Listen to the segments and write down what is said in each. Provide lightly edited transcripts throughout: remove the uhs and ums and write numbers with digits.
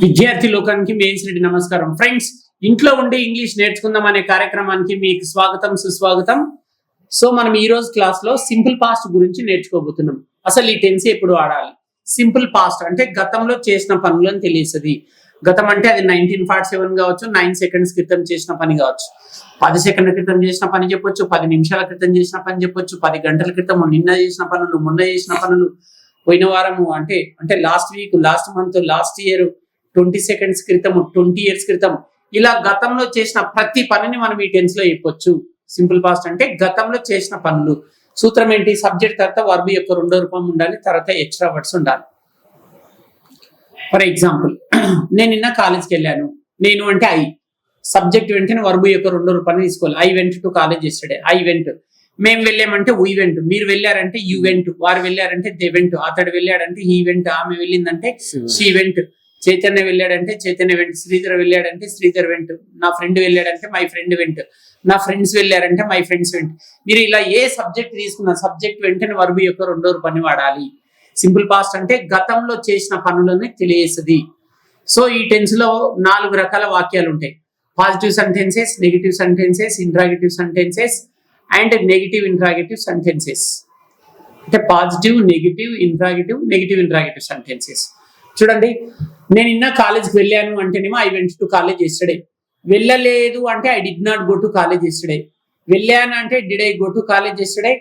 విద్యార్థి లోకానికి మేన్సిరెడ్డి నమస్కారం. ఫ్రెండ్స్, ఇంట్లో ఉండి ఇంగ్లీష్ నేర్చుకుందాం అనే కార్యక్రమానికి మీకు స్వాగతం సుస్వాగతం. సో మనం ఈ రోజు క్లాస్ లో సింపుల్ పాస్ట్ గురించి నేర్చుకోబోతున్నాం. అసలు ఈ టెన్స్ ఎప్పుడు వాడాలి, సింపుల్ పాస్ట్ అంటే గతంలో చేసిన పనులను తెలియస్తుంది. గతం అంటే అది 1947 కావచ్చు, 9 seconds క్రితం చేసిన పని కావచ్చు, 10 సెకండ్ల క్రితం చేసిన పని చెప్పొచ్చు, 10 నిమిషాల క్రితం చేసిన పని చెప్పొచ్చు, 10 గంటల క్రితం నిన్న చేసిన పనులు, మొన్న చేసిన పనులు, పోయిన వారము అంటే last week, last month, last year, 20 seconds క్రితం, 20 years క్రితం, ఇలా గతంలో చేసిన ప్రతి పనిని మనం ఈ టెన్స్ లో చెప్పొచ్చు. సింపుల్ పాస్ట్ అంటే గతంలో చేసిన పనులు. సూత్రం ఏంటి? సబ్జెక్ట్ తర్వాత వర్బ్ యొక్క రెండో రూపం ఉండాలి, తర్వాత ఎక్స్ట్రా వర్డ్స్ ఉండాలి. ఫర్ ఎగ్జాంపుల్, నేను నిన్న కాలేజ్కి వెళ్ళాను. నేను అంటే ఐ, సబ్జెక్ట్ వెంటనే వర్బ్ యొక్క రెండో రూపాన్ని తీసుకోవాలి. I went to college yesterday, I went. మేము వెళ్ళామంటే వీ వెంట్, మీరు వెళ్ళారంటే యూ వెంట్, వారు వెళ్ళారంటే దే వెంట్, అతడు వెళ్ళాడంటే హీ వెంట్, ఆమె వెళ్ళిందంటే షీ వెంట్, చైతన్య వెళ్ళాడంటే చైతన్య వెంట్, శ్రీధర్ వెళ్ళాడంటే శ్రీధర్ వెంట్, నా ఫ్రెండ్ వెళ్ళాడంటే మై ఫ్రెండ్ వెంట్, నా ఫ్రెండ్స్ వెళ్ళారంటే మై ఫ్రెండ్స్ వెంట్. మీరు ఇలా ఏ సబ్జెక్ట్ తీసుకున్న సబ్జెక్ట్ వెంటనే వర్బ్ యొక్క రెండో రూపాన్ని వాడాలి. సింపుల్ పాస్ట్ అంటే గతంలో చేసిన పనులని తెలియజేస్తుంది. సో ఈ టెన్స్ లో 4 రకాల వాక్యాలు ఉంటాయి. Positive sentences, negative sentences, interrogative sentences and negative interrogative sentences. అంటే positive, negative, interrogative, negative interrogative sentences. చూడండి, నేను నిన్న కాలేజ్కి వెళ్ళాను అంటేనేమో I went to college yesterday. వెళ్ళలేదు అంటే I did not go to college yesterday. వెళ్ళాను అంటే did I go to college yesterday.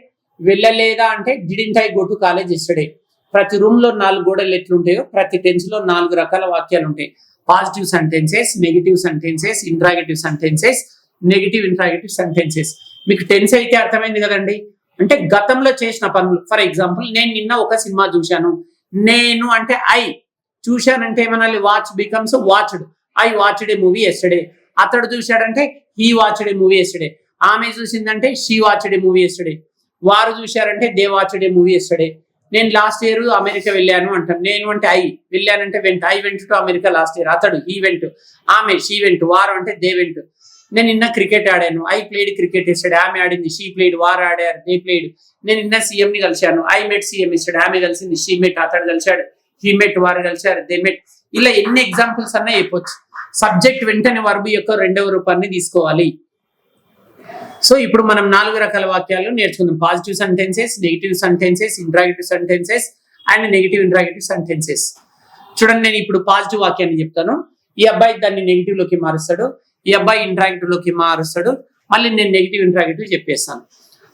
వెళ్ళలేదా అంటే didn't I go to college yesterday. ప్రతి రూమ్ లో 4 గోడలు ఎట్లుంటాయో ప్రతి టెన్స్ లో 4 రకాల వాక్యాలు ఉంటాయి. Positive sentences, negative sentences, interrogative sentences, negative interrogative sentences. మీకు టెన్స్ అయితే అర్థమైంది కదండి. అంటే గతంలో చేసిన పనులు. ఫర్ ఎగ్జాంపుల్, నేను నిన్న ఒక సినిమా చూశాను. నేను అంటే ఐ, చూశానంటే ఏమనాలి? Watch becomes watched. I watched a movie yesterday. అతడు చూశాడంటే he watched a movie yesterday. ఆమె చూసిందంటే she watched a movie yesterday. వారు చూశారంటే they watched a movie yesterday. నేను లాస్ట్ ఇయర్ అమెరికా వెళ్ళాను అంటాను. నేను అంటే ఐ, వెళ్ళానంటే went, I went to America last year. అతడు హీ వెంట్, ఆమె షీ వెంట్, వారు అంటే దే వెంట్. నేను నిన్న క్రికెట్ ఆడాను. I played cricket yesterday. ఆమె ఆడింది, షీ ప్లేడ్, వారు ఆడారు, దే ప్లేడ్. నేను నిన్న సీఎం ని కలిశాను. I met CM yesterday. ఆమె కలిసింది, షీ మెట్, అతడు కలిశాడు, హీ మెట్, వారు కలిశారు, దే మెట్. ఇలా ఎన్ని ఎగ్జాంపుల్స్ అన్నా చెప్పొచ్చు. సబ్జెక్ట్ వెంటనే వర్బ్ యొక్క రెండవ రూపాన్ని తీసుకోవాలి. సో ఇప్పుడు మనం 4 రకాల వాక్యాలు నేర్చుకుందాం. Positive sentences, negative sentences, interrogative sentences and negative interrogative sentences. చూడండి, నేను ఇప్పుడు పాజిటివ్ వాక్యాన్ని చెప్తాను. ఈ అబ్బాయి దాన్ని నెగిటివ్ లోకి మారుస్తాడు, ఈ అబ్బాయి ఇంట్రాగేటివ్ లోకి మారుస్తాడు, మళ్ళీ నేను నెగిటివ్ ఇంట్రాగేటివ్ చెప్పేస్తాను.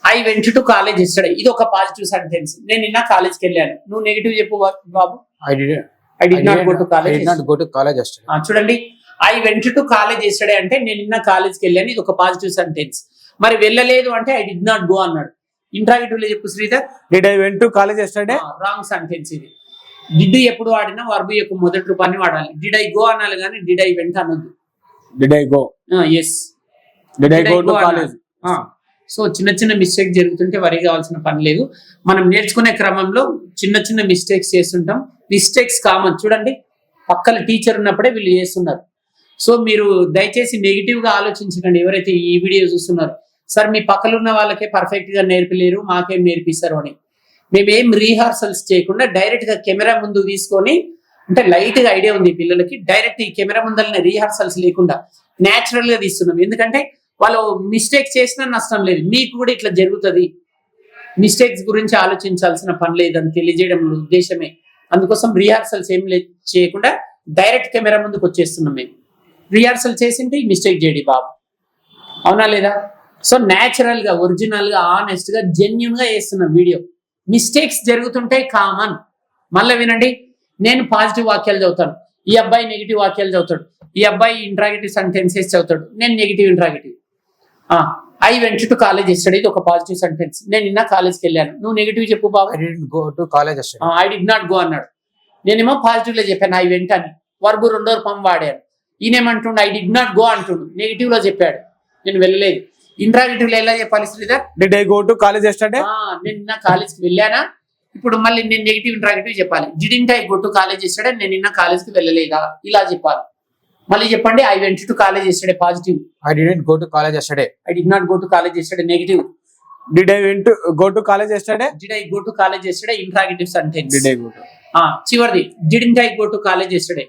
I went to college yesterday, ఇది ఒక పాజిటివ్ సెంటెన్స్. నేను నిన్న కాలేజ్కి వెళ్ళాను. నువ్వు నెగిటివ్ చెప్పు బాబు. I did not go to college yesterday. చూడండి, I went to college yesterday అంటే నేను నిన్న కాలేజ్కి వెళ్ళాను, ఇది ఒక పాజిటివ్ సెంటెన్స్. మరి వెళ్ళలేదు అంటే ఐ డిడ్ నాట్ గో అన్నాడు. ఇంట్రాగేటివ్ లో చెప్పు Sridhar. Did I went to college yesterday. Wrong sentence ఇది. డిడ్ ఎప్పుడు వాడినా వర్బ్ యొక్క మొదటి రూపాన్ని వాడాలి. డిడ్ ఐ గో అనాలి కానీ డిడ్ ఐ వెంట్ అనొద్దు. Did I go, yes, did I go to college. So చిన్న చిన్న మిస్టేక్ జరుగుతుంటే వరి కావాల్సిన పని లేదు. మనం నేర్చుకునే క్రమంలో చిన్న చిన్న మిస్టేక్స్ చేస్తుంటాం. Mistakes common. చూడండి, పక్కన టీచర్ ఉన్నప్పుడే వీళ్ళు చేస్తున్నారు. సో మీరు దయచేసి నెగిటివ్ గా ఆలోచించకండి. ఎవరైతే ఈ వీడియో చూస్తున్నారో, సార్ మీ పక్కన ఉన్న వాళ్ళకే పర్ఫెక్ట్ గా నేర్పలేరు, మాకేం నేర్పిస్తారు అని. మేమేం రీహార్సల్స్ చేయకుండా డైరెక్ట్ గా కెమెరా ముందు తీసుకొని, అంటే లైట్ గా ఐడియా ఉంది పిల్లలకి, డైరెక్ట్ ఈ కెమెరా ముందరనే రీహార్సల్స్ లేకుండా న్యాచురల్ గా తీస్తున్నాం. ఎందుకంటే వాళ్ళు మిస్టేక్స్ చేసినా నష్టం లేదు, మీకు కూడా ఇట్లా జరుగుతుంది. మిస్టేక్స్ గురించి ఆలోచించాల్సిన పని లేదని తెలియజేయడం ఉద్దేశమే. అందుకోసం రీహార్సల్స్ ఏం చేయకుండా డైరెక్ట్ కెమెరా ముందుకు వచ్చేస్తున్నాం. మేము రిహార్సల్ చేసింటే ఈ మిస్టేక్ చేయడి బాబు, అవునా లేదా? సో న్యాచురల్ గా, ఒరిజినల్ గా, ఆనెస్ట్ గా, జెన్యున్ గా చేస్తున్న వీడియో. మిస్టేక్స్ జరుగుతుంటే కామన్. మళ్ళీ వినండి, నేను పాజిటివ్ వాక్యాలు చదువుతాను, ఈ అబ్బాయి నెగిటివ్ వాక్యాలు చదువుతాడు, ఈ అబ్బాయి ఇంట్రాగేటివ్ సెంటెన్సెస్ చదువుతాడు, నేను negative interrogative. I went to college yesterday, ఇది ఒక పాజిటివ్ సెంటెన్స్. నేను నిన్న కాలేజ్కి వెళ్ళాను. నువ్వు నెగిటివ్ చెప్పు బాబు. I did go to college yesterday. I did not go అన్నాడు. నేనేమో పాజిటివ్ లో చెప్పాను ఐ వెంట్ అని, వర్బ్ రెండో రూపం వాడాను. ఈయనేమంటుండు? ఐ డిడ్ నాట్ గో అంటుండు, నెగిటివ్ లో చెప్పాడు, నేను వెళ్ళలేదు. ఇంట్రాగేటివ్ లో ఎలా చెప్పాలి Sridhar? Did I go to college yesterday. నేను నిన్న కాలేజ్కి వెళ్ళానా? ఇప్పుడు మళ్ళీ నేను నెగిటివ్ ఇంట్రాగేటివ్ చెప్పాలి. Didn't I go to college yesterday, నేను నిన్న కాలేజ్కి వెళ్ళలేదా, ఇలా చెప్పాలి. మళ్ళీ చెప్పండి, I went to college yesterday positive. I didn't go to college yesterday. I did not go to college yesterday negative. Did I went go to college yesterday. Did I go to college yesterday interrogative sentence. Did I go to. చివరిది, didn't I go to college yesterday.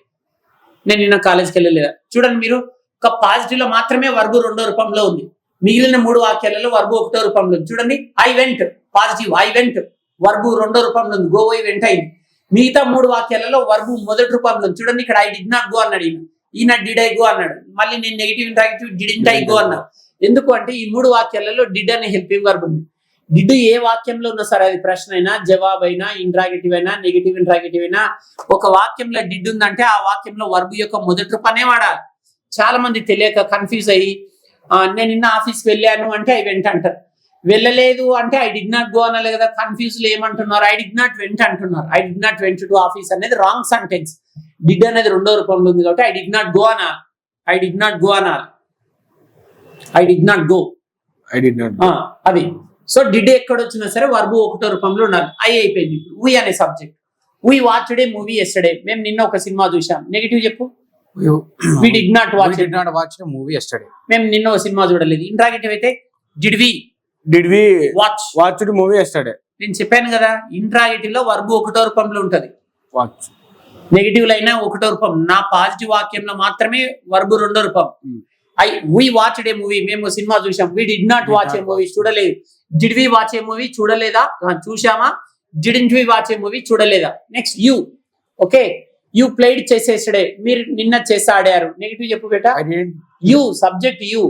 నేను నిన్న కాలేజ్కి వెళ్ళలేదా. చూడండి మీరు, ఒక positive లో మాత్రమే వర్బు రెండో రూపంలో ఉంది, మిగిలిన 3 వాక్యాలలో వర్బు ఒకటో రూపంలో ఉంది. చూడండి, I vent positive, I went verb రెండో రూపంలో ఉంది, గో ఐ వెంట్ అయింది. మిగతా 3 వాక్యాలలో వర్బు మొదటి రూపంలో ఉంది. చూడండి, ఇక్కడ ఐ డిడ్ నాట్ గో అన్నాడు, ఈయన డిడ్ ఐ గో అన్నాడు. మళ్ళీ నేను negative interrogative didn't I go అన్నాను. ఎందుకు అంటే ఈ 3 వాక్యాలలో డిడ్ అనే హెల్పింగ్ వర్బ్ ఉంది. డిడ్ ఏ వాక్యంలో ఉన్నా సరే, అది ప్రశ్న అయినా, జవాబు అయినా, ఇంట్రాగేటివ్ అయినా, నెగిటివ్ ఇంట్రాగేటివ్ అయినా, ఒక వాక్యంలో డిడ్ ఉందంటే ఆ వాక్యంలో వర్బ్ యొక్క మొదటి రూపాన్నే వాడాలి. చాలా మంది తెలియక కన్ఫ్యూజ్ అయ్యి నేను నిన్న ఆఫీస్కి వెళ్ళాను అంటే ఐ వెంట్ అంటారు, వెళ్ళలేదు అంటే ఐ డిడ్ నాట్ గో అనాలి కదా. కన్ఫ్యూజ్ లో ఏమంటున్నారు, ఐ డిడ్ నాట్ వెంట్ అంటున్నారు. I did not went to office అనేది రాంగ్ సెంటెన్స్. డిడ్ అనేది రెండో రూపంలో ఉంది కాబట్టి ఐ డిడ్ నాట్ గో అనాలి, ఐ డిడ్ నాట్ గో అనాలి, I did not go, I did not. అది. సో డిడ్ ఎక్కడ వచ్చినా సరే వర్బు ఒకటో రూపంలో ఉండాలి. ఐ అయిపోయింది. ఇప్పుడు వి అనే subject. We watched a movie yesterday, మేము నిన్న ఒక సినిమా చూసాం. నెగిటివ్ చెప్పు, we did not watch a movie yesterday, మేము నిన్న ఒక సినిమా చూడలేదు. ఇంట్రాగేటివ్ అయితే did we watched movie yesterday. నేను చెప్పాను కదా, ఇంట్రాగేటివ్ లో వర్బు ఒకటో రూపంలో ఉంటది, వాచ్. నెగిటివ్ లో అయినా ఒకటో రూపం. నా పాజిటివ్ వాక్యంలో మాత్రమే వర్బు రెండో రూపం. వి వాచ్డ్ ఏ మూవీ, మేము సినిమా చూసాం. We did not watch a movie, చూడలేదు. Did we watch a movie, చూడలేదా, చూసామా. Didn't we watch a movie, చూడలేదా. Next you, okay, you played chess yesterday, మీరు నిన్న చెస్ ఆడారు. నెగిటివ్ చెప్పు బేటా. You subject, you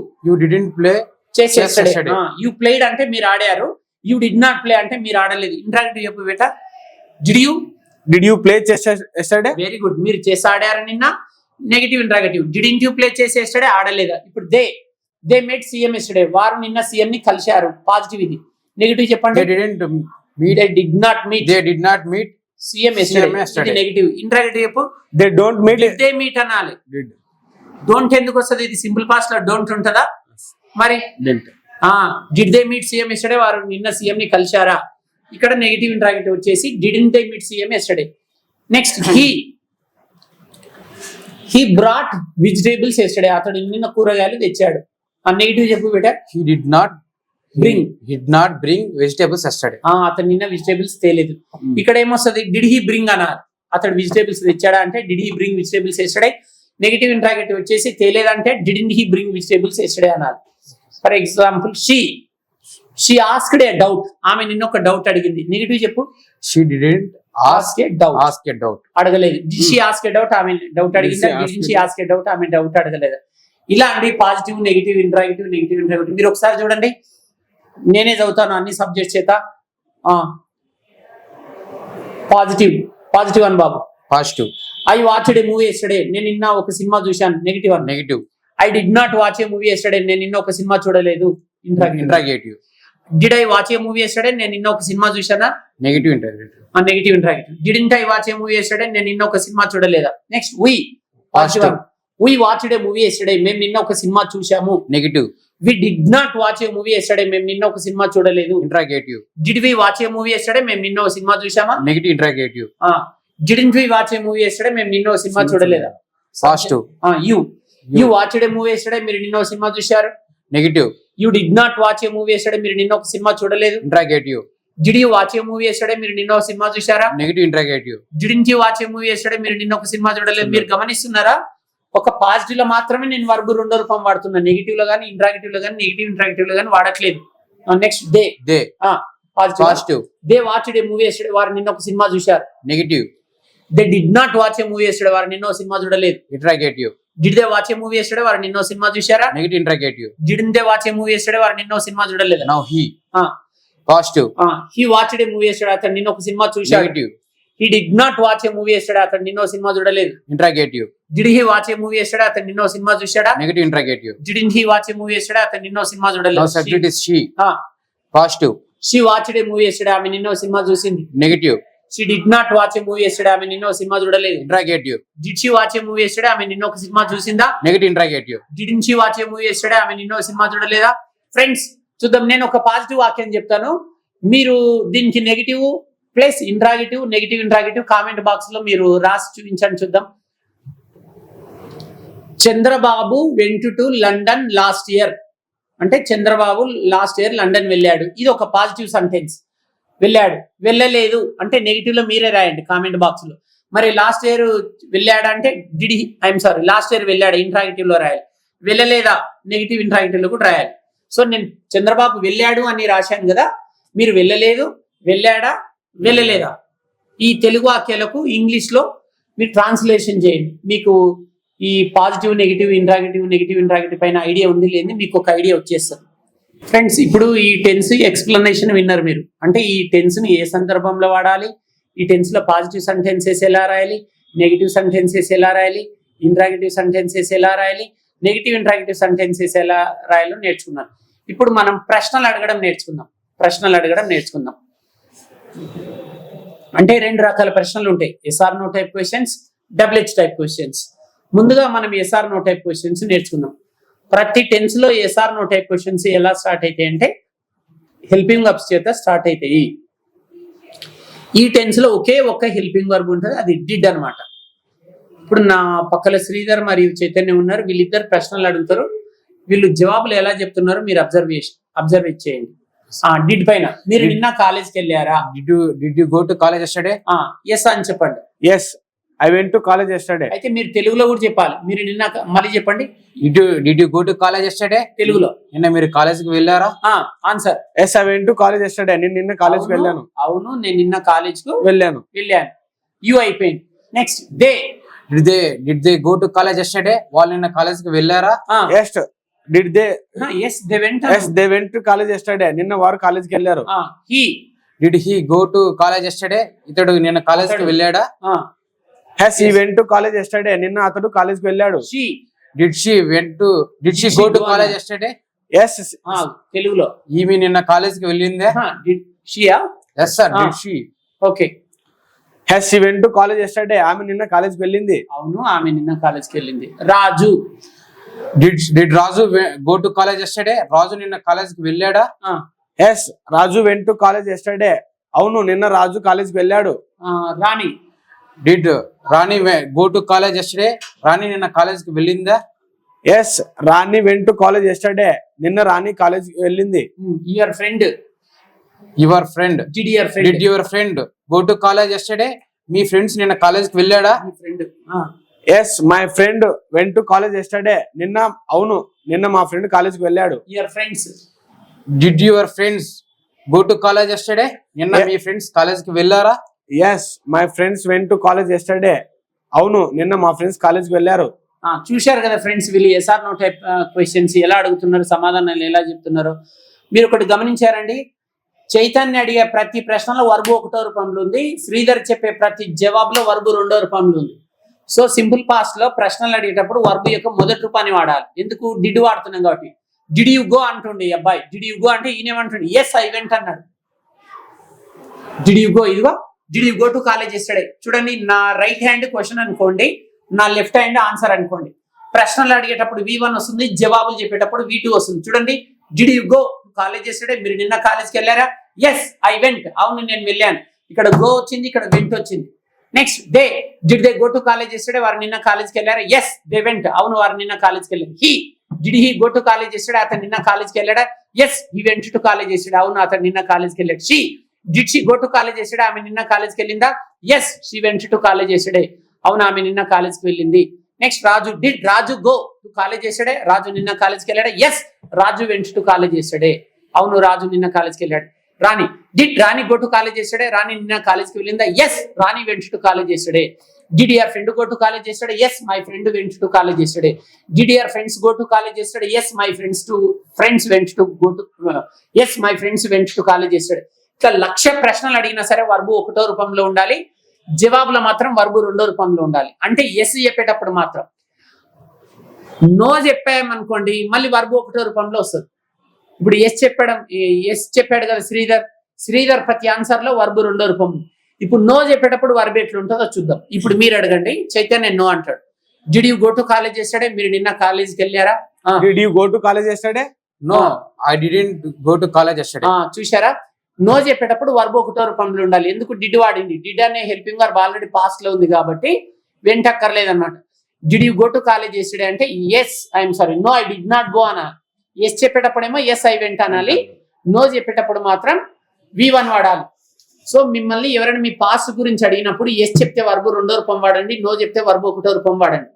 didn't play chess yesterday. You played అంటే మీరు ఆడారు, యూ డిడ్ నాట్ ప్లే అంటే మీరు ఆడలేదు. ఇంట్రాగేటివ్ చెప్పు బేటా. Did you play chess yesterday. Very good, మీరు చెస్ ఆడారు నిన్న. Negative interrogative. Didn't you play chess yesterday, ఆడలేదా. ఇప్పుడు దే మేట్ సీఎం ఎస్టర్డే, వారు నిన్న సీఎం ని కలిశారు. పాజిటివ్ ఇది. నెగిటివ్ చెప్పండి. They did not meet CM yesterday, negative. Interrogative చెప్పు. They don't meet, they meet అనాలి. డోంట్ ఎందుకు వస్తుంది, ఇది సింపుల్ పాస్ట్ లో డోంట్ ఉంటుందా మరి. Did they meet CM yesterday, వారు నిన్న సీఎం ని కలిశారా. ఇక్కడ నెగిటివ్ ఇంట్రాగేటివ్ వచ్చేసి didn't they meet CM yesterday. Next he brought vegetables yesterday, అతడు నిన్న కూరగాయలు తెచ్చాడు. ఆ నెగిటివ్ చెప్పు బేటా. He did not bring vegetables yesterday, అతను నిన్న వెజిటేబుల్స్ తేలేదు. ఇక్కడ ఏమొస్తుంది, డిడ్ హీ బ్రింగ్ అన్నారు. అతడు వెజిటేబుల్స్ తెచ్చాడా అంటే did he bring vegetables yesterday. Negative interrogative వచ్చేసి తేలేదంటే didn't he bring vegetables yesterday అన్నారు. For example she asked a doubt, ఆమె నిన్న ఒక డౌట్ అడిగింది. నెగిటివ్ చెప్పు. She didn't ask a doubt, అడగలేదు. Did she ask a doubt, ఆమె డౌట్ అడిగిందా. Didn't she ask a doubt, ఆమె డౌట్ అడగలేదు. ఇలా అండి positive, negative interrogative, negative interrogative. మీరు ఒకసారి చూడండి, నేనే చదువుతాను అన్ని సబ్జెక్ట్స్ చేత. పాజిటివ్ అని బాబు. Positive. I watched a movie yesterday, నేను నిన్న ఒక సినిమా చూశాను. నెగిటివ్ అని. Negative. I did not watch a movie yesterday, నేను నిన్న ఒక సినిమా చూడలేదు. Interrogative. Did I watch a movie yesterday, నేను నిన్న ఒక సినిమా చూశానా. Negative interrogative. Negative interrogative. Didn't I watch a movie yesterday, నేను నిన్న ఒక సినిమా చూడలేదా. Next we positive. We watched a movie yesterday, మేము నిన్న ఒక సినిమా చూశాము. Negative. We did not watch a movie yesterday, మేము నిన్న ఒక సినిమా చూడలేదు. Interrogative. Did we watch a movie yesterday, మేము నిన్న ఒక సినిమా చూసామా. Negative interrogative. Didn't we watch a movie yesterday, మేము నిన్న ఒక సినిమా చూడలేదా. Positive. You watched a movie yesterday, మీరు నిన్న ఒక సినిమా చూశారు. Negative. You did not watch a movie yesterday, మీరు నిన్న ఒక సినిమా చూడలేదు. Interrogative. Did you watch a movie yesterday, మీరు నిన్న ఒక సినిమా చూశారా. Negative interrogative. Didn't you watch a movie yesterday, మీరు నిన్న ఒక సినిమా చూడలేదు. మీరు గమనిస్తున్నారా, ఒక పాజిటివ్ లో మాత్రమే నేను వర్బ్ రెండో రూపం వాడుతున్నా. నెగిటివ్ లో కానీ, ఇంట్రాగేటివ్ లో కానీ, నెగిటివ్ ఇంట్రాగేటివ్ లో కానీ వాడట్లేదు. Next they positive. They watched a movie yesterday, వారు నిన్న ఒక సినిమా చూశారు. Negative. They did not watch a movie yesterday, వారు నిన్న ఒక సినిమా చూడలేదు. Interrogative. Did they watch a movie yesterday, వారు నిన్న ఒక సినిమా చూశారా. Negative interrogative. Didn't they watch a movie yesterday, వారు నిన్న ఒక సినిమా చూడలేదు. Now he positive. He watched a movie yesterday, అతను నిన్న ఒక సినిమా చూశాడు. Negative. He did not watch a movie yesterday, అతను నిన్న ఒక సినిమా చూడలేదు. Interrogative. Did he watch a movie yesterday, అతను నిన్న ఒక సినిమా చూశాడా. Negative interrogative. Didn't he watch a movie yesterday, అతను నిన్న ఒక సినిమా చూడలేదు. Now subject is she. Positive. She watched a movie yesterday, ఆమె నిన్న ఒక సినిమా చూసింది. Negative. She did not watch a movie yesterday, ఆమె నిన్న ఒక సినిమా చూడలేదు. Interrogative. Did she watch a movie yesterday, ఆమె నిన్న ఒక సినిమా చూసిందా. Negative interrogative. Didn't she watch a movie yesterday, ఆమె నిన్న ఒక సినిమా చూడలేదా. ఫ్రెండ్స్ చూద్దాం, నేను ఒక పాజిటివ్ వాక్యం చెప్తాను, మీరు దీనికి negative plus interrogative, negative interrogative comment box లో మీరు రాసి చూపించండి. చూద్దాం. Chandrababu went to London last year, అంటే చంద్రబాబు లాస్ట్ ఇయర్ లండన్ వెళ్ళాడు. ఇది ఒక పాజిటివ్ సెంటెన్స్. వెళ్ళాడు. వెళ్ళలేదు అంటే నెగిటివ్ లో మీరే రాయండి కామెంట్ బాక్స్ లో. మరి లాస్ట్ ఇయర్ వెళ్ళాడా అంటే లాస్ట్ ఇయర్ వెళ్ళాడా ఇంట్రాగేటివ్ లో రాయాలి. వెళ్ళలేదా నెగిటివ్ ఇంట్రాగేటివ్ లో కూడా రాయాలి. సో నేను చంద్రబాబు వెళ్ళాడు అని రాశాను కదా, మీరు వెళ్ళలేదు, వెళ్ళాడా, వెళ్ళలేదా ఈ తెలుగు వాక్యాలకు ఇంగ్లీష్ లో మీరు ట్రాన్స్లేషన్ చేయండి. మీకు ఈ పాజిటివ్ నెగిటివ్ ఇంట్రాగేటివ్ పైన ఐడియా ఉంది లేని మీకు ఒక ఐడియా వచ్చేస్తుంది. ఫ్రెండ్స్, ఇప్పుడు ఈ టెన్స్ ఎక్స్ప్లెనేషన్ విన్నారు మీరు. అంటే ఈ టెన్స్ ని ఏ సందర్భంలో వాడాలి, ఈ టెన్స్ లో పాజిటివ్ సెంటెన్సెస్ ఎలా రాయాలి, నెగిటివ్ సెంటెన్సెస్ ఎలా రాయాలి, ఇంట్రాగేటివ్ సెంటెన్సెస్ ఎలా రాయాలి, నెగిటివ్ ఇంట్రాగేటివ్ సెంటెన్సెస్ ఎలా రాయాలో నేర్చుకున్నాం. ఇప్పుడు మనం ప్రశ్నలు అడగడం నేర్చుకుందాం. అంటే 2 రకాల ప్రశ్నలు ఉంటాయి, yes or no type questions, WH type questions. ముందుగా మనం ఎస్ఆర్ నో టైప్ క్వశ్చన్స్ నేర్చుకుందాం. ప్రతి టెన్స్ లో ఎస్ఆర్ నో టైప్ క్వశ్చన్స్ ఎలా స్టార్ట్ అవుతాయి అంటే హెల్పింగ్ వర్బ్స్ చేత స్టార్ట్ అవుతాయి. ఈ టెన్స్ లో ఒకే ఒక్క హెల్పింగ్ వర్బ్ ఉంటుంది, అది డిడ్ అన్నమాట. ఇప్పుడు నా పక్కల శ్రీధర్ మరియు చైతన్య ఉన్నారు, వీళ్ళిద్దరు ప్రశ్నలు అడుగుతారు, వీళ్ళు జవాబులు ఎలా చెప్తున్నారో మీరు అబ్జర్వ్ చేయండి. డిడ్ పైన మీరు నిన్న కాలేజ్కి వెళ్ళారా, Did you go to college yesterday? Yes అని చెప్పండి. Yes, I went to college yesterday. అయితే మీరు తెలుగులో కూడా చెప్పాలి. మీరు నిన్న మళ్ళీ చెప్పండి Did you go to college yesterday? తెలుగులో. నిన్న మీరు కాలేజీకి వెళ్ళారా? Answer Yes, I went to college yesterday. నేను నిన్న కాలేజ్ వెళ్ళాను. అవును, నేను నిన్న కాలేజ్ కు వెళ్ళాను. యు అయిపోయింది. Next Did they go to college yesterday? వాళ్ళు నిన్న కాలేజీకి వెళ్ళారా? Yes, did they? yes they went. Yes, they went to college yesterday. నిన్న వారు కాలేజ్కి వెళ్ళారు. Did he go to college yesterday? ఇతడు నిన్న కాలేజీకి వెళ్ళాడా? Yes, he went to college yesterday. నిన్న అతడు కాలేజ్కి వెళ్ళాడు. Did she go to college yesterday? Yes, తెలుగులో ఈమె నిన్న కాలేజీకి వెళ్ళిందే? Yes sir, did she? Okay. Yes, she went to college yesterday. ఆమె నిన్న కాలేజ్కి వెళ్ళింది. అవును, ఆమె నిన్న కాలేజ్కి వెళ్ళింది. రాజు Did Raju go to college yesterday? రాజు నిన్న కాలేజీకి వెళ్ళాడా? Yes, Raju went to college yesterday. అవును, నిన్న రాజు కాలేజ్కి వెళ్ళాడు. రాణి Did Rani go to college yesterday? రాణి నిన్న కాలేజీకి వెళ్ళిందా? Yes, Rani went to college yesterday. నిన్న రాణి కాలేజ్కి వెళ్ళింది. Your friend Did your friend go to college yesterday? Me friends నిన్న కాలేజీకి వెళ్ళాడా? Yes, my friend went to college yesterday. నిన్న అవును, నిన్న మా ఫ్రెండ్ కాలేజ్కి వెళ్ళాడు. Your friends Did your friends go to college yesterday? నిన్న మీ ఫ్రెండ్స్ కాలేజీకి వెళ్ళారా? Yes, my friends went to college yesterday. అవును, నిన్న మా ఫ్రెండ్స్ కాలేజ్కి వెళ్ళారు. చూశారు కదా ఫ్రెండ్స్, వీళ్ళు ఎస్ఆర్ నో టైప్ క్వశ్చన్స్ ఎలా అడుగుతున్నారు, సమాధానాలు ఎలా చెప్తున్నారు. మీరు ఒకటి గమనించారండి, చైతన్య అడిగే ప్రతి ప్రశ్నలో వర్బు 1వ రూపంలో ఉంది, శ్రీధర్ చెప్పే ప్రతి జవాబులో వర్బు 2వ రూపంలో ఉంది. సో సింపుల్ పాస్ట్ లో ప్రశ్నలు అడిగేటప్పుడు వర్బు యొక్క మొదటి రూపాన్ని వాడాలి. ఎందుకు? డిడ్ వాడుతున్నాం కాబట్టి. డిడ్ యు గో అంటుండే అబ్బాయి, డిడ్ యు గో అంటే ఈయనేమంటుండే ఎస్ ఐ వెంట్ అన్నాడు. డిడ్ యు గో, ఇదిగో did you go to college yesterday. చూడండి, నా రైట్ హ్యాండ్ క్వశ్చన్ అనుకోండి, నా లెఫ్ట్ హ్యాండ్ ఆన్సర్ అనుకోండి. ప్రశ్నలు అడిగేటప్పుడు V1 వస్తుంది, జవాబులు చెప్పేటప్పుడు V2 వస్తుంది. చూడండి, did you go college yesterday, మీరు నిన్న కాలేజ్కి వెళ్ళారా? ఎస్ ఐ వెంట్, అవును నేను వెళ్ళాను. ఇక్కడ గో వచ్చింది, ఇక్కడ వెంట్ వచ్చింది. Next did they go to college yesterday, వారు నిన్న కాలేజ్కి వెళ్ళారా? ఎస్ దే వెంట్, అవును వారు నిన్న కాలేజ్కి వెళ్ళారు. Did he go to college yesterday, అతను నిన్న కాలేజ్కి వెళ్ళాడా? Yes he went to college yesterday, అవును అతను నిన్న కాలేజ్కి వెళ్ళాడు. Did she go to college yesterday, ఆమె నిన్న కాలేజ్కి వెళ్ళిందా? Yes she went to college yesterday, అవును ఆమె నిన్న కాలేజ్కి వెళ్ళింది. Next Raju, did Raju go to college yesterday, Raju నిన్న కాలేజ్కి వెళ్ళాడా? Yes Raju went to college yesterday, అవును రాజు నిన్న కాలేజ్కి వెళ్ళాడు. రాణి, did Rani go to college yesterday, Rani నిన్న కాలేజ్కి వెళ్ళిందా? Yes Rani went to college yesterday. Did your friend go to college yesterday? Yes, my friend went to college yesterday. Did your friends go to college yesterday? Yes, my friends went to go to yes, my friends went to college yesterday. ఇట్లా 1,00,000 ప్రశ్నలు అడిగినా సరే verb 1వ రూపంలో ఉండాలి, జవాబులో మాత్రం verb 2వ రూపంలో ఉండాలి. అంటే ఎస్ చెప్పేటప్పుడు మాత్రం. నో చెప్పామనుకోండి మళ్ళీ వర్బు 1వ రూపంలో వస్తుంది. ఇప్పుడు ఎస్ చెప్పాడు కదా శ్రీధర్ ప్రతి ఆన్సర్ లో వర్బు 2వ రూపం. ఇప్పుడు నో చెప్పేటప్పుడు వర్బ్ ఎట్లుంటుందో చూద్దాం. ఇప్పుడు మీరు అడగండి, చైతన్య నో అంటాడు. Did you go to college yesterday, మీరు నిన్న కాలేజ్కి వెళ్ళారా? Did you go to college yesterday? No, I didn't go to college yesterday. చూసారా, నో చెప్పేటప్పుడు వర్బ్ 1వ రూపంలో ఉండాలి. ఎందుకు? డిడ్ వాడింది. డిడ్ అనే హెల్పింగ్ వర్బ్ ఆల్రెడీ పాస్ట్ లో ఉంది కాబట్టి వెంటక్కర్లేదన్నమాట. Did you go to college yesterday అంటే yes I'm sorry no I did not go అనాలి. ఎస్ చెప్పేటప్పుడేమో ఎస్ ఐ వెంట్ అనాలి. నో చెప్పేటప్పుడు మాత్రం V1 వాడాలి. సో మిమ్మల్ని ఎవరైనా మీ పాస్ట్ గురించి అడిగినప్పుడు ఎస్ చెప్తే వర్బు రెండో రూపం వాడండి, నో చెప్తే వర్బు ఒకటో రూపం వాడండి.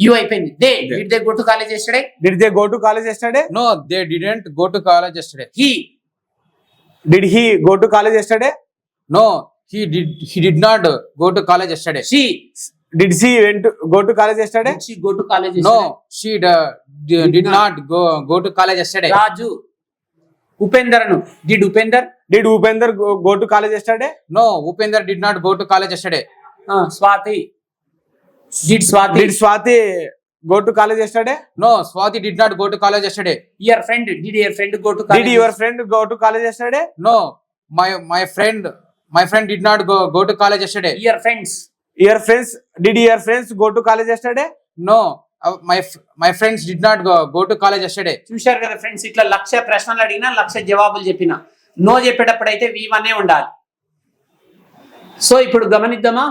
యూ అయిపోయింది. Did they go to college yesterday? Did they go to college yesterday? No, they didn't go to college yesterday. Did he go to college yesterday? No, he did not go to college yesterday. Did she go to college yesterday? Did she go to college yesterday? No, she did not go to college yesterday. Raju. ఉపేందర్ను. Did Upender go to college yesterday? No, Upender did not go to college yesterday. Swathi. Did Swati go to college yesterday? No, Swati did not go to college yesterday. Did your friend go to college? Did your friend go to college yesterday? No, my friend did not go to college yesterday. Your friends. Did your friends go to college yesterday? No, my friends did not go to college yesterday. చూశారు కదా friends, ఇట్లా 1,00,000 ప్రశ్నలు అడిగినా 1,00,000 జవాబులు చెప్పినా no చెప్పేటప్పుడు అయితే V1 ఉండాలి. సో ఇప్పుడు గమనిద్దామా,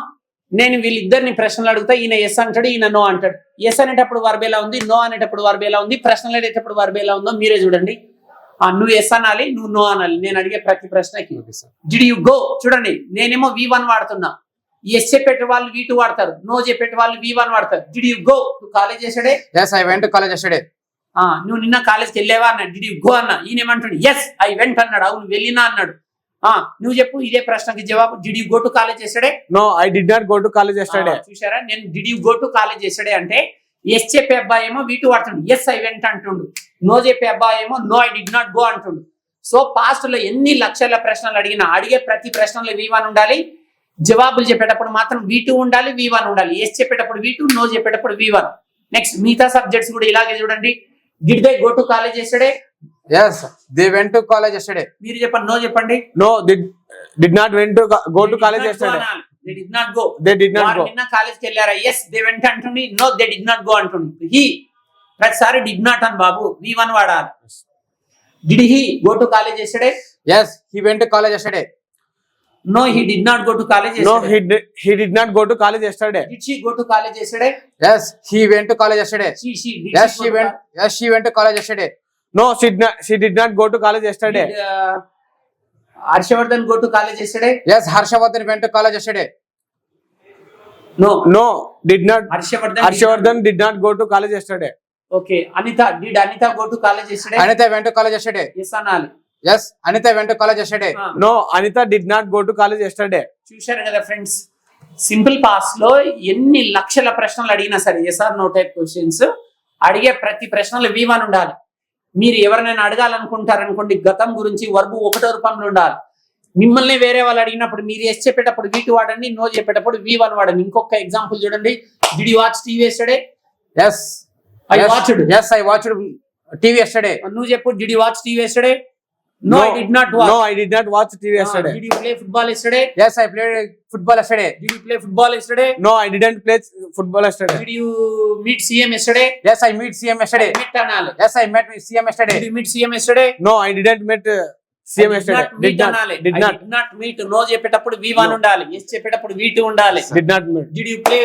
నేను వీళ్ళిద్దరిని ప్రశ్నలు అడుగుతా, ఈయన ఎస్ అంటాడు, ఈయన నో అంటాడు. ఎస్ అనేటప్పుడు వర్బ్ ఎలా ఉంది, నో అనేటప్పుడు వర్బ్ ఎలా ఉంది, ప్రశ్నలు అడిగేటప్పుడు వర్బ్ ఎలా ఉందో మీరే చూడండి. నువ్వు ఎస్ అనాలి, నువ్వు నో అనాలి నేను అడిగే ప్రతి ప్రశ్నకి. డిడ్ యు గో, చూడండి నేనేమో V1 వాడుతున్నా, ఎస్ చెప్పేట వాళ్ళు V2 వాడతారు, నో చెప్పేట వాళ్ళు V1 వాడతారు. Did you go to college yesterday? Yes, I went to college yesterday. నువ్వు నిన్న కాలేజ్కి వెళ్ళేవా అన్నాడు. డిడ్ యు గో అన్నా, ఈయన ఏమంటాడు ఎస్ ఐ వెంట్ అన్నాడు, అవును వెళ్ళినా అన్నాడు. నువ్వు చెప్పు ఇదే ప్రశ్నకి జవాబు. Did you go to college yesterday? No, I did not go to college yesterday. చూసారా, నేను did you go to college yesterday అంటే ఎస్ చెప్పే అబ్బాయి ఏమో V2 వాడుతుండు, ఎస్ ఐ వెంట్ అంటుండు. నో చెప్పే అబ్బాయి ఏమో no I did not go అంటుండు. సో పాస్ట్ లో ఎన్ని లక్షల ప్రశ్నలు అడిగినా అడిగే ప్రతి ప్రశ్నలో V1 ఉండాలి, జవాబులు చెప్పేటప్పుడు మాత్రం V2 ఉండాలి, V1 ఉండాలి. ఎస్ చెప్పేటప్పుడు V2, నో చెప్పేటప్పుడు V1. నెక్స్ట్ మిగతా సబ్జెక్ట్స్ కూడా ఇలాగే చూడండి. Did they go to college yesterday? Yes, they went to college yesterday. మీరు చెప్పండి, నో చెప్పండి. No, did not went to go to college yesterday. They did not go. They did not go. నిన్న కాలేజ్కి వెళ్ళారా? Yes they went అంటుంది, no they did not go అంటుంది. He ప్రతిసారి did not అని బాబు, V1 వాడాలి. Did he go to college yesterday? Yes, he went to college yesterday. No, he did not go to college No, yesterday. he did not go to college yesterday. Did she go to college yesterday? Yes, he went to college yesterday. Did Yes, she go to Yes, she went to college yesterday. No, she did not go to college yesterday. Did Harshavardhan go to college yesterday? Yes, Harshavardhan went to college yesterday. No, did not. Harshavardhan did not go to college yesterday. Okay. Did Anita go to college yesterday? Anita went to college yesterday. Yes anali. Yes, Anita went to college yesterday. No, Anita did not go to college yesterday. చూశారు కదా friends, simple pass లో ఎన్ని లక్షల ప్రశ్నలు అడిగినా సరే yes or no type questions అడిగే ప్రతి ప్రశ్నలో V1 ఉండాలి. మీరు ఎవరినైనా అడగాలనుకుంటారనుకోండి, గతం గురించి వర్బు ఒకటో రూపంలో ఉండాలి. మిమ్మల్ని వేరే వాళ్ళు అడిగినప్పుడు మీరు ఎస్ చెప్పేటప్పుడు V2 వాడండి, నో చెప్పేటప్పుడు V1 వాడండి. ఇంకొక ఎగ్జాంపుల్ చూడండి. Did you watch TV yesterday? Yes, I watched. Yes, I watched TV yesterday. నువ్వు చెప్పు, did you watch TV yesterday? No, I did not watch. No, I did not watch TV yesterday. Did you play football yesterday? Yes, I played football yesterday. Did you play football yesterday? No, I didn't play football yesterday. Did you meet CM yesterday? Yes, I met CM yesterday. Met anale. Yes, I met CM yesterday. Did you meet CM yesterday? No, I didn't meet CM yesterday. Did not meet. No చెప్పేటప్పుడు V1 ఉండాలి, yes చెప్పేటప్పుడు V2 ఉండాలి. Did not meet. Did you play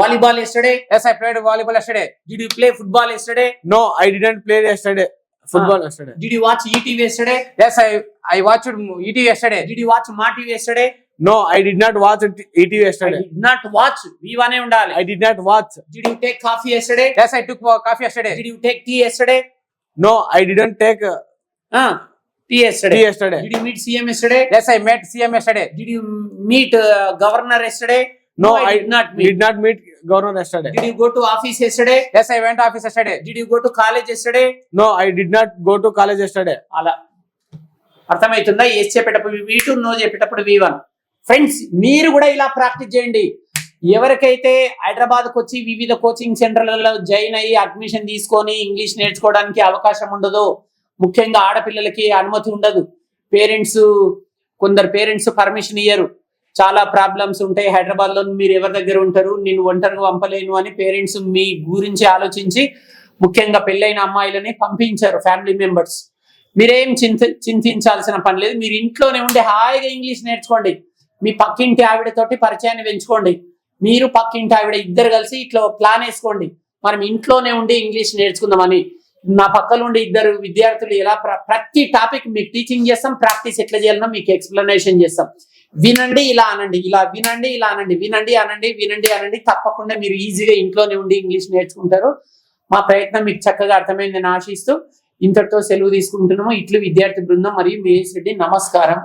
volleyball yesterday? Yes, I played volleyball yesterday. Did you play football yesterday? No, I didn't play yesterday. Football yesterday. Did you watch ETV yesterday? Yes, I watched ETV yesterday. Did you watch MaTV yesterday? No, I did not watch ETV I yesterday. did not watch. V1 ఉండాలి. I did not watch. Did you take coffee yesterday? Yes, I took coffee yesterday. Did you take tea yesterday? No, I didn't take tea yesterday. tea yesterday. Did you meet CM yesterday? Yes, I met CM yesterday. Did you meet governor yesterday? No, I did not meet. did not meet governor yesterday. Did you go to office yesterday? Yes, I went to office yesterday. Did you go to college yesterday? No, I did not go to college yesterday. అలా అర్థమవుతుందా? Yes చెప్పేటప్పుడు V2, no చెప్పేటప్పుడు V1. Friends, మీరు కూడా ఇలా practice చేయండి. ఎవరికైతే హైదరాబాద్కి వచ్చి వివిధ కోచింగ్ సెంటర్లలో జాయిన్ అయ్యి అడ్మిషన్ తీసుకొని ఇంగ్లీష్ నేర్చుకోవడానికి అవకాశం ఉండదు, ముఖ్యంగా ఆడపిల్లలకి అనుమతి ఉండదు, కొందరు పేరెంట్స్ పర్మిషన్ ఇయ్యరు, చాలా ప్రాబ్లమ్స్ ఉంటాయి, హైదరాబాద్ లో మీరు ఎవరి దగ్గర ఉంటారు, నేను ఒంటరిగా పంపలేను అని పేరెంట్స్ మీ గురించి ఆలోచించి ముఖ్యంగా పెళ్ళైన అమ్మాయిలని పంపించారు ఫ్యామిలీ మెంబర్స్. మీరేం చింతించాల్సిన పని లేదు. మీరు ఇంట్లోనే ఉండి హాయిగా ఇంగ్లీష్ నేర్చుకోండి. మీ పక్కింటి ఆవిడతోటి పరిచయాన్ని పెంచుకోండి. మీరు పక్కింటి ఆవిడ ఇద్దరు కలిసి ఇట్లా ప్లాన్ వేసుకోండి, మనం ఇంట్లోనే ఉండి ఇంగ్లీష్ నేర్చుకుందామని. నా పక్కన ఉండే ఇద్దరు విద్యార్థులు ఎలా ప్రతి టాపిక్ మీకు టీచింగ్ చేస్తాం, ప్రాక్టీస్ ఎట్లా చేయాలనో మీకు ఎక్స్ప్లెనేషన్ చేస్తాం. వినండి ఇలా అనండి, ఇలా వినండి ఇలా అనండి, వినండి అనండి, వినండి అనండి. తప్పకుండా మీరు ఈజీగా ఇంట్లోనే ఉండి ఇంగ్లీష్ నేర్చుకుంటారు. మా ప్రయత్నం మీకు చక్కగా అర్థమైందని ఆశిస్తూ ఇంతటితో సెలవు తీసుకుంటున్నాము. ఇట్లు విద్యార్థి బృందం మరియు మీ రెడ్డి. నమస్కారం.